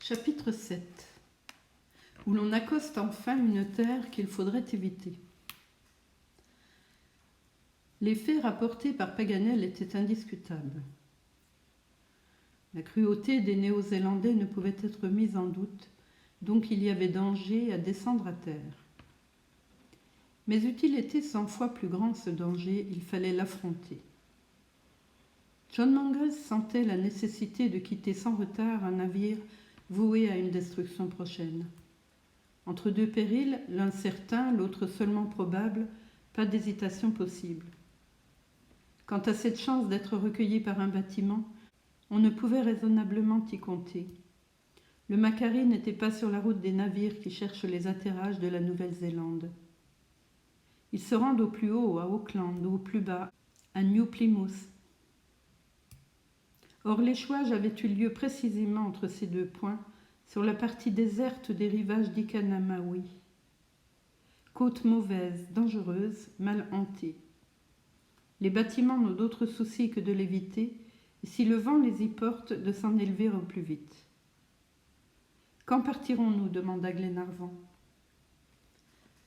Chapitre 7 où l'on accoste enfin une terre qu'il faudrait éviter. Les faits rapportés par Paganel étaient indiscutables. La cruauté des Néo-Zélandais ne pouvait être mise en doute, donc il y avait danger à descendre à terre. Mais eût-il été 100 fois plus grand ce danger, il fallait l'affronter. John Mangles sentait la nécessité de quitter sans retard un navire voué à une destruction prochaine. Entre deux périls, l'un certain, l'autre seulement probable, pas d'hésitation possible. Quant à cette chance d'être recueilli par un bâtiment, on ne pouvait raisonnablement y compter. Le Macquarie n'était pas sur la route des navires qui cherchent les atterrages de la Nouvelle-Zélande. Ils se rendent au plus haut, à Auckland, ou au plus bas, à New Plymouth. Or, l'échouage avait eu lieu précisément entre ces deux points, sur la partie déserte des rivages d'Ikanamawi. Côte mauvaise, dangereuse, mal hantée. Les bâtiments n'ont d'autre souci que de l'éviter, et si le vent les y porte, de s'en élever au plus vite. Quand partirons-nous demanda Glenarvan.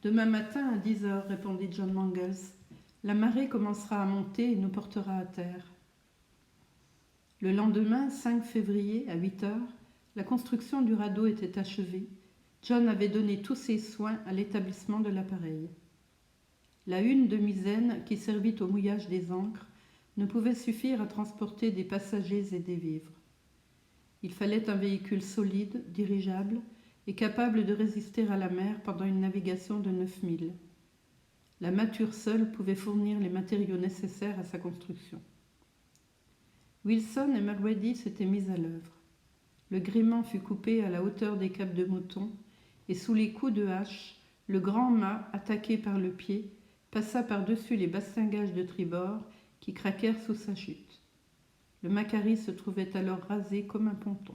Demain matin à 10 heures, répondit John Mangles. La marée commencera à monter et nous portera à terre. Le lendemain, 5 février, à 8 heures, la construction du radeau était achevée. John avait donné tous ses soins à l'établissement de l'appareil. La hune de misaine, qui servit au mouillage des ancres, ne pouvait suffire à transporter des passagers et des vivres. Il fallait un véhicule solide, dirigeable et capable de résister à la mer pendant une navigation de 9 milles. La mâture seule pouvait fournir les matériaux nécessaires à sa construction. Wilson et Mulrady s'étaient mis à l'œuvre. Le gréement fut coupé à la hauteur des capes de mouton, et sous les coups de hache, le grand mât, attaqué par le pied, passa par-dessus les bastingages de tribord qui craquèrent sous sa chute. Le Macquarie se trouvait alors rasé comme un ponton.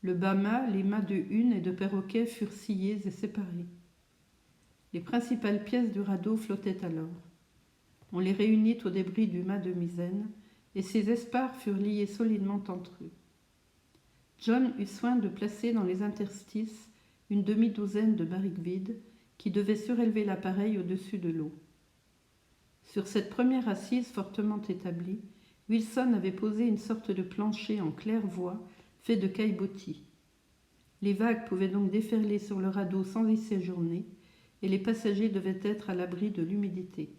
Le bas mât, les mâts de hune et de perroquet furent sciés et séparés. Les principales pièces du radeau flottaient alors. On les réunit aux débris du mât de misaine, et ces espars furent liés solidement entre eux. John eut soin de placer dans les interstices une demi-douzaine de barriques vides qui devaient surélever l'appareil au-dessus de l'eau. Sur cette première assise fortement établie, Wilson avait posé une sorte de plancher en claire-voie fait de caillebotis. Les vagues pouvaient donc déferler sur le radeau sans y séjourner, et les passagers devaient être à l'abri de l'humidité.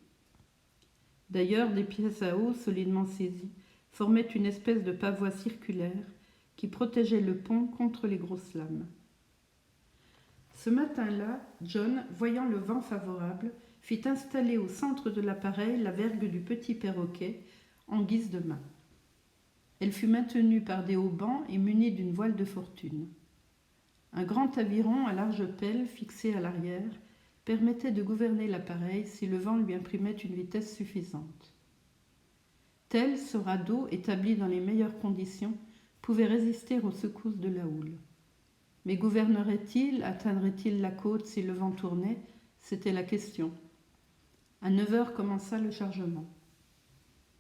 D'ailleurs, des pièces à eau solidement saisies formaient une espèce de pavois circulaire qui protégeait le pont contre les grosses lames. Ce matin-là, John, voyant le vent favorable, fit installer au centre de l'appareil la vergue du petit perroquet en guise de mât. Elle fut maintenue par des haubans et munie d'une voile de fortune. Un grand aviron à large pelle fixé à l'arrière permettait de gouverner l'appareil si le vent lui imprimait une vitesse suffisante. Tel, ce radeau, établi dans les meilleures conditions, pouvait résister aux secousses de la houle. Mais gouvernerait-il, atteindrait-il la côte si le vent tournait? C'était la question. À 9 heures commença le chargement.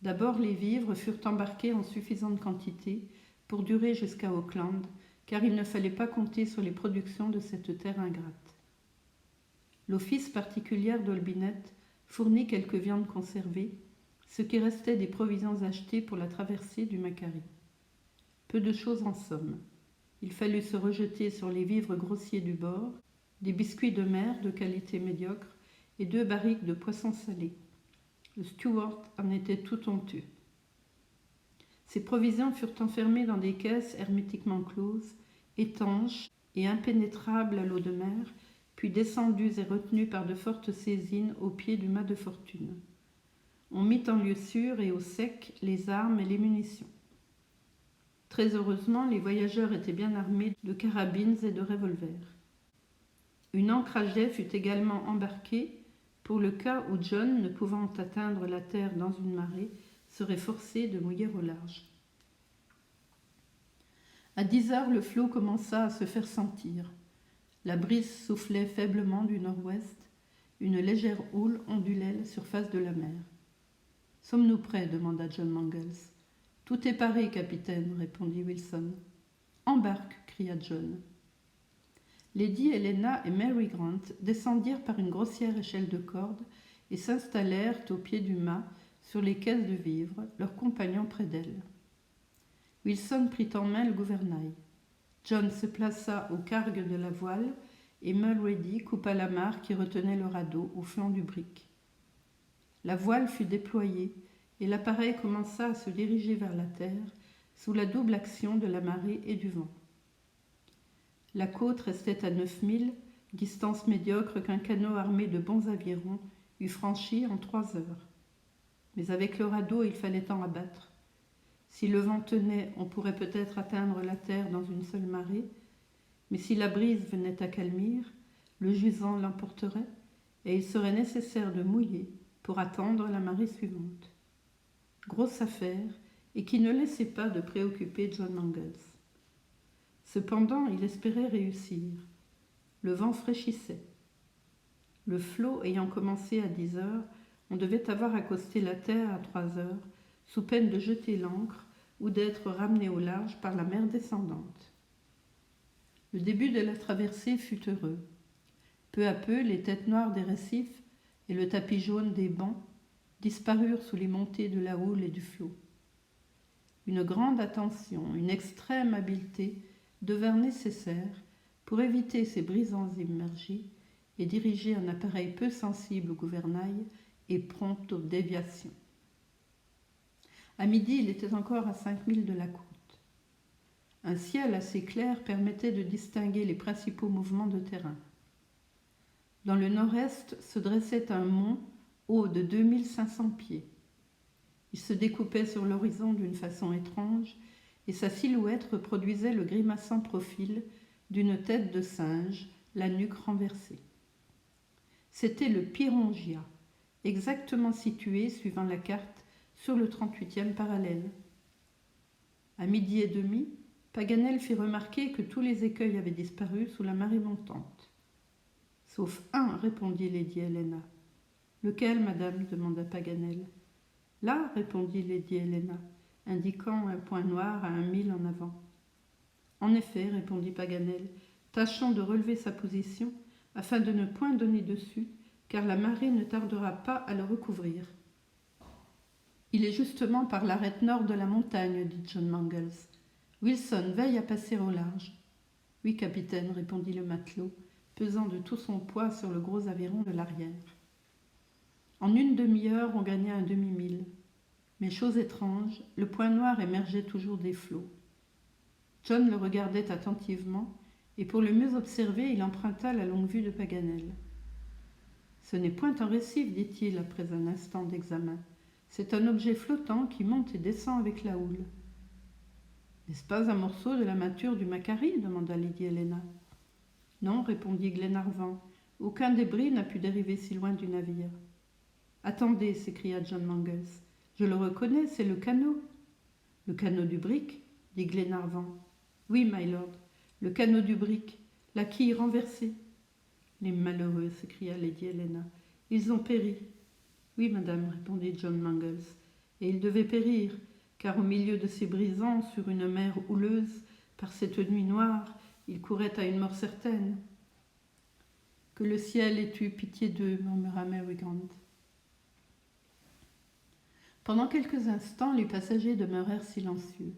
D'abord, les vivres furent embarqués en suffisante quantité pour durer jusqu'à Auckland, car il ne fallait pas compter sur les productions de cette terre ingrate. L'office particulier d'Olbinett fournit quelques viandes conservées, ce qui restait des provisions achetées pour la traversée du Macquarie. Peu de choses en somme. Il fallut se rejeter sur les vivres grossiers du bord, des biscuits de mer de qualité médiocre et 2 barriques de poissons salés. Le steward en était tout honteux. Ces provisions furent enfermées dans des caisses hermétiquement closes, étanches et impénétrables à l'eau de mer, puis descendues et retenues par de fortes saisines au pied du mât de fortune. On mit en lieu sûr et au sec les armes et les munitions. Très heureusement, les voyageurs étaient bien armés de carabines et de revolvers. Une ancre à jet fut également embarquée pour le cas où John, ne pouvant atteindre la terre dans une marée, serait forcé de mouiller au large. À 10 heures, le flot commença à se faire sentir. La brise soufflait faiblement du nord-ouest. Une légère houle ondulait la surface de la mer. « Sommes-nous prêts » demanda John Mangles. « Tout est paré, capitaine, répondit Wilson. Embarque, cria John. Lady Helena et Mary Grant descendirent par une grossière échelle de corde et s'installèrent au pied du mât sur les caisses de vivres, leurs compagnons près d'elles. Wilson prit en main le gouvernail. John se plaça au cargue de la voile et Mulrady coupa l'amarre qui retenait le radeau au flanc du brick. La voile fut déployée et l'appareil commença à se diriger vers la terre sous la double action de la marée et du vent. La côte restait à 9000, distance médiocre qu'un canot armé de bons avirons eût franchie en 3 heures. Mais avec le radeau, il fallait en abattre. Si le vent tenait, on pourrait peut-être atteindre la terre dans une seule marée, mais si la brise venait à calmir, le jusant l'emporterait et il serait nécessaire de mouiller pour attendre la marée suivante. Grosse affaire, et qui ne laissait pas de préoccuper John Mangles. Cependant, il espérait réussir. Le vent fraîchissait. Le flot ayant commencé à 10 heures, on devait avoir accosté la terre à 3 heures, sous peine de jeter l'ancre ou d'être ramené au large par la mer descendante. Le début de la traversée fut heureux. Peu à peu, les têtes noires des récifs et le tapis jaune des bancs disparurent sous les montées de la houle et du flot. Une grande attention, une extrême habileté devinrent nécessaires pour éviter ces brisants immergés et diriger un appareil peu sensible au gouvernail et prompt aux déviations. À midi, il était encore à 5000 de la côte. Un ciel assez clair permettait de distinguer les principaux mouvements de terrain. Dans le nord-est se dressait un mont haut de 2500 pieds. Il se découpait sur l'horizon d'une façon étrange et sa silhouette reproduisait le grimaçant profil d'une tête de singe, la nuque renversée. C'était le Pirongia, exactement situé, suivant la carte, sur le 38e parallèle. À 12h30, Paganel fit remarquer que tous les écueils avaient disparu sous la marée montante. « Sauf un, répondit Lady Helena. « Lequel, madame ?» demanda Paganel. « Là, répondit Lady Helena, indiquant un point noir à 1000 en avant. « En effet, répondit Paganel, tâchant de relever sa position afin de ne point donner dessus, car la marée ne tardera pas à le recouvrir. Il est justement par l'arête nord de la montagne, dit John Mangles. Wilson, veille à passer au large. Oui, capitaine, répondit le matelot, pesant de tout son poids sur le gros aviron de l'arrière. En une demi-heure, on gagna un demi-mille. Mais chose étrange, le point noir émergeait toujours des flots. John le regardait attentivement, et pour le mieux observer, il emprunta la longue-vue de Paganel. « Ce n'est point un récif, dit-il après un instant d'examen. C'est un objet flottant qui monte et descend avec la houle. »« N'est-ce pas un morceau de la mâture du Macquarie ?» demanda Lady Helena. « Non, répondit Glenarvan. « Aucun débris n'a pu dériver si loin du navire. »« Attendez, s'écria John Mangles. « Je le reconnais, c'est le canot. »« Le canot du brick ?» dit Glenarvan. « Oui, my lord, le canot du brick, la quille renversée. »« Les malheureux !» s'écria Lady Helena. « Ils ont péri. »« Oui, madame, répondit John Mangles. « Et ils devaient périr, car au milieu de ces brisants, sur une mer houleuse, par cette nuit noire, ils couraient à une mort certaine. »« Que le ciel ait eu pitié d'eux, murmura Mary Grant. Pendant quelques instants, les passagers demeurèrent silencieux.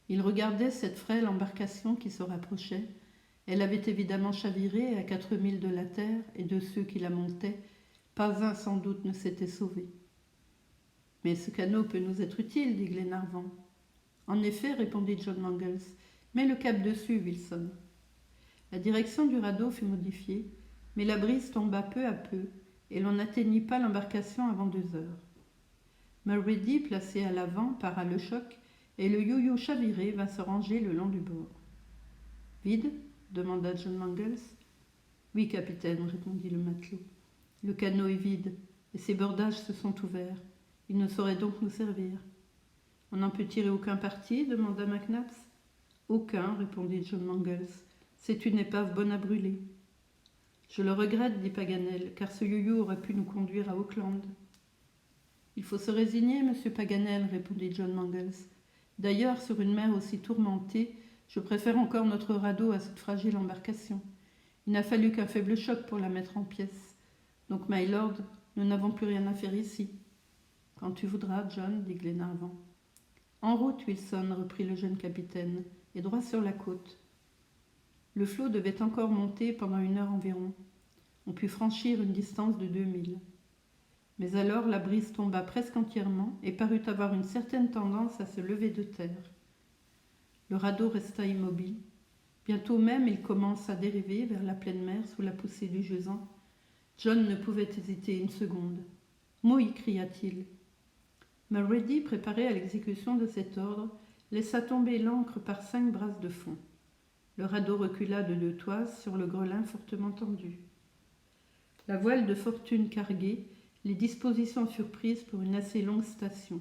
Ils regardaient cette frêle embarcation qui se rapprochait. Elle avait évidemment chaviré à 4000 de la terre, et de ceux qui la montaient, pas un sans doute ne s'était sauvé. « Mais ce canot peut nous être utile, dit Glenarvan. »« En effet, répondit John Mangles, mets le cap dessus, Wilson. » La direction du radeau fut modifiée, mais la brise tomba peu à peu, et l'on n'atteignit pas l'embarcation avant 2 heures. Mulrady, placé à l'avant, para le choc, et le you-you chaviré vint se ranger le long du bord. « Vide ?» demanda John Mangles. « Oui, capitaine, répondit le matelot. Le canot est vide, et ses bordages se sont ouverts. Il ne saurait donc nous servir. »« On n'en peut tirer aucun parti ?» demanda Mac Nabbs. « Aucun, répondit John Mangles. C'est une épave bonne à brûler. »« Je le regrette, dit Paganel, car ce you-you aurait pu nous conduire à Auckland. »« Il faut se résigner, monsieur Paganel, répondit John Mangles. D'ailleurs, sur une mer aussi tourmentée, Je préfère encore notre radeau à cette fragile embarcation. Il n'a fallu qu'un faible choc pour la mettre en pièces. Donc, my lord, nous n'avons plus rien à faire ici. Quand tu voudras, John, dit Glenarvan. En route, Wilson, reprit le jeune capitaine, et droit sur la côte. Le flot devait encore monter pendant 1 heure environ. On put franchir une distance de 2 milles. Mais alors la brise tomba presque entièrement et parut avoir une certaine tendance à se lever de terre. Le radeau resta immobile. Bientôt même, il commence à dériver vers la pleine mer sous la poussée du jusant. John ne pouvait hésiter une seconde. « Mouille !» cria-t-il. Mulrady, préparé à l'exécution de cet ordre, laissa tomber l'ancre par 5 brasses de fond. Le radeau recula de 2 toises sur le grelin fortement tendu. La voile de fortune carguée, les dispositions furent prises pour une assez longue station.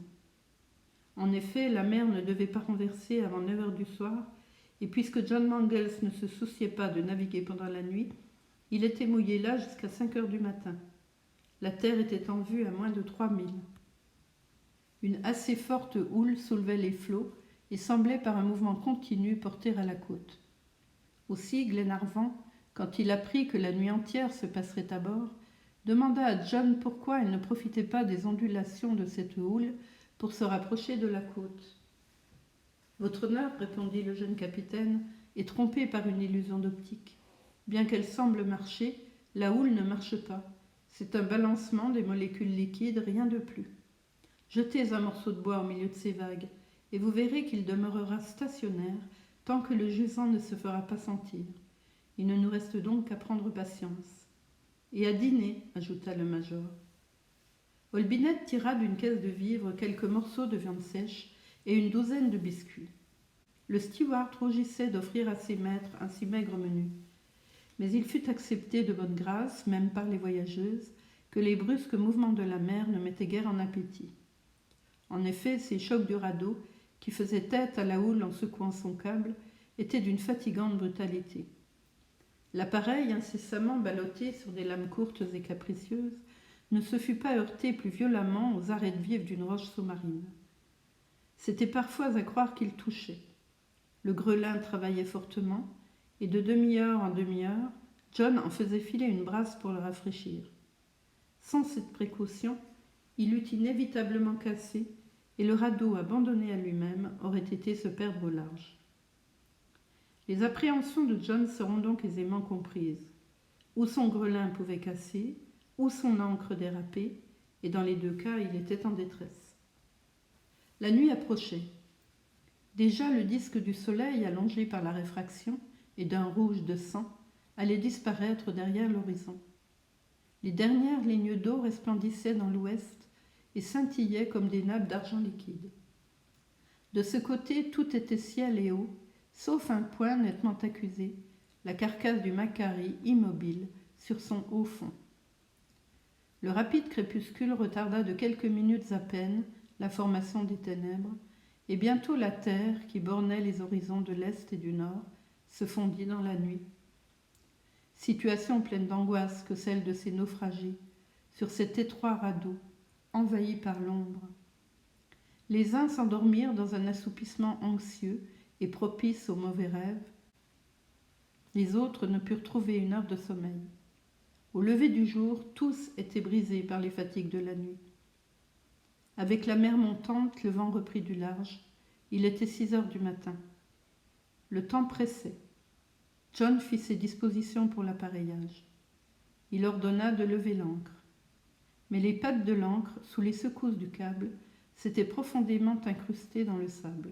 En effet, la mer ne devait pas renverser avant 9 heures du soir, et puisque John Mangles ne se souciait pas de naviguer pendant la nuit, il était mouillé là jusqu'à 5 heures du matin. La terre était en vue à moins de 3 milles. Une assez forte houle soulevait les flots et semblait par un mouvement continu porter à la côte. Aussi Glenarvan, quand il apprit que la nuit entière se passerait à bord, demanda à John pourquoi il ne profitait pas des ondulations de cette houle pour se rapprocher de la côte. « Votre honneur, répondit le jeune capitaine, est trompé par une illusion d'optique. Bien qu'elle semble marcher, la houle ne marche pas. C'est un balancement des molécules liquides, rien de plus. Jetez un morceau de bois au milieu de ces vagues, et vous verrez qu'il demeurera stationnaire tant que le jusant ne se fera pas sentir. Il ne nous reste donc qu'à prendre patience. Et à dîner, ajouta le major. Olbinett tira d'une caisse de vivres quelques morceaux de viande sèche et une douzaine de biscuits. Le steward rougissait d'offrir à ses maîtres un si maigre menu. Mais il fut accepté de bonne grâce, même par les voyageuses, que les brusques mouvements de la mer ne mettaient guère en appétit. En effet, ces chocs du radeau, qui faisaient tête à la houle en secouant son câble, étaient d'une fatigante brutalité. L'appareil, incessamment ballotté sur des lames courtes et capricieuses, ne se fût pas heurté plus violemment aux arêtes vives d'une roche sous-marine. C'était parfois à croire qu'il touchait. Le grelin travaillait fortement, et de demi-heure en demi-heure, John en faisait filer une brasse pour le rafraîchir. Sans cette précaution, il eût inévitablement cassé, et le radeau abandonné à lui-même aurait été se perdre au large. Les appréhensions de John seront donc aisément comprises. Ou son grelin pouvait casser, ou son ancre déraper, et dans les 2 cas, il était en détresse. La nuit approchait. Déjà le disque du soleil, allongé par la réfraction et d'un rouge de sang, allait disparaître derrière l'horizon. Les dernières lignes d'eau resplendissaient dans l'ouest et scintillaient comme des nappes d'argent liquide. De ce côté, tout était ciel et eau, sauf un point nettement accusé, la carcasse du Macquarie immobile sur son haut fond. Le rapide crépuscule retarda de quelques minutes à peine la formation des ténèbres, et bientôt la terre, qui bornait les horizons de l'est et du nord, se fondit dans la nuit. Situation pleine d'angoisse que celle de ces naufragés, sur cet étroit radeau, envahi par l'ombre. Les uns s'endormirent dans un assoupissement anxieux et propice aux mauvais rêves. Les autres ne purent trouver une heure de sommeil. Au lever du jour, tous étaient brisés par les fatigues de la nuit. Avec la mer montante, le vent reprit du large. Il était 6 heures du matin. Le temps pressait. John fit ses dispositions pour l'appareillage. Il ordonna de lever l'ancre. Mais les pattes de l'ancre, sous les secousses du câble, s'étaient profondément incrustées dans le sable.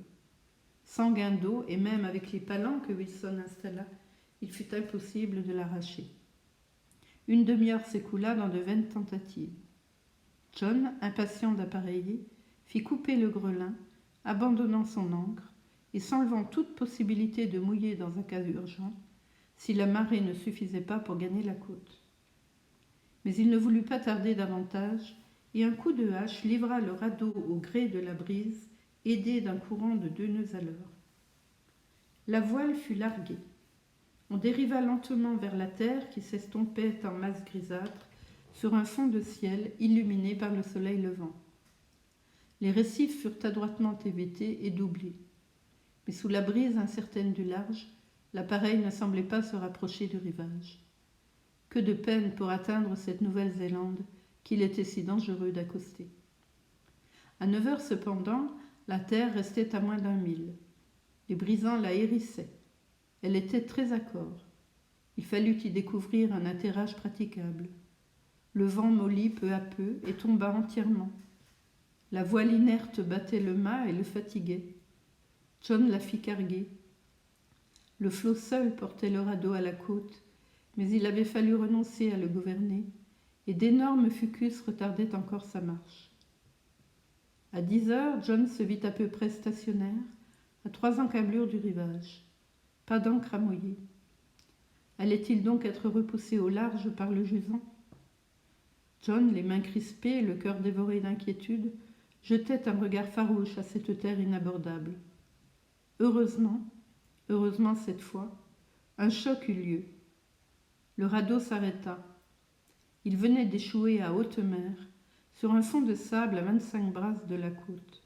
Sans gain d'eau, et même avec les palans que Wilson installa, il fut impossible de l'arracher. Une demi-heure s'écoula dans de vaines tentatives. John, impatient d'appareiller, fit couper le grelin, abandonnant son ancre et s'enlevant toute possibilité de mouiller dans un cas urgent, si la marée ne suffisait pas pour gagner la côte. Mais il ne voulut pas tarder davantage, et un coup de hache livra le radeau au gré de la brise, aidé d'un courant de 2 nœuds à l'heure. La voile fut larguée. On dériva lentement vers la terre qui s'estompait en masse grisâtre sur un fond de ciel illuminé par le soleil levant. Les récifs furent adroitement évêtés et doublés. mais sous la brise incertaine du large, l'appareil ne semblait pas se rapprocher du rivage. Que de peine pour atteindre cette Nouvelle-Zélande qu'il était si dangereux d'accoster. À 9 heures cependant, la terre restait à moins d'1 mille. Les brisants la hérissaient. Elle était très accore. Il fallut y découvrir un atterrage praticable. Le vent mollit peu à peu et tomba entièrement. La voile inerte battait le mât et le fatiguait. John la fit carguer. Le flot seul portait le radeau à la côte, mais il avait fallu renoncer à le gouverner, et d'énormes fucus retardaient encore sa marche. À 10 heures, John se vit à peu près stationnaire, à 3 encablures du rivage. Pas d'ancre à mouiller. Allait-il donc être repoussé au large par le jusant? John, les mains crispées et le cœur dévoré d'inquiétude, jetait un regard farouche à cette terre inabordable. Heureusement cette fois, un choc eut lieu. Le radeau s'arrêta. Il venait d'échouer à haute mer, sur un fond de sable à 25 brasses de la côte.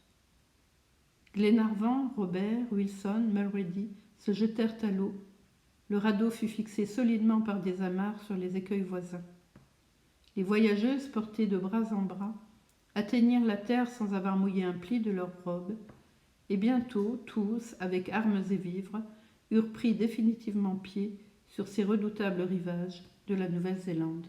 Glenarvan, Robert, Wilson, Mulrady se jetèrent à l'eau. Le radeau fut fixé solidement par des amarres sur les écueils voisins. Les voyageuses, portées de bras en bras, atteignirent la terre sans avoir mouillé un pli de leurs robes, et bientôt, tous, avec armes et vivres, eurent pris définitivement pied sur ces redoutables rivages de la Nouvelle-Zélande.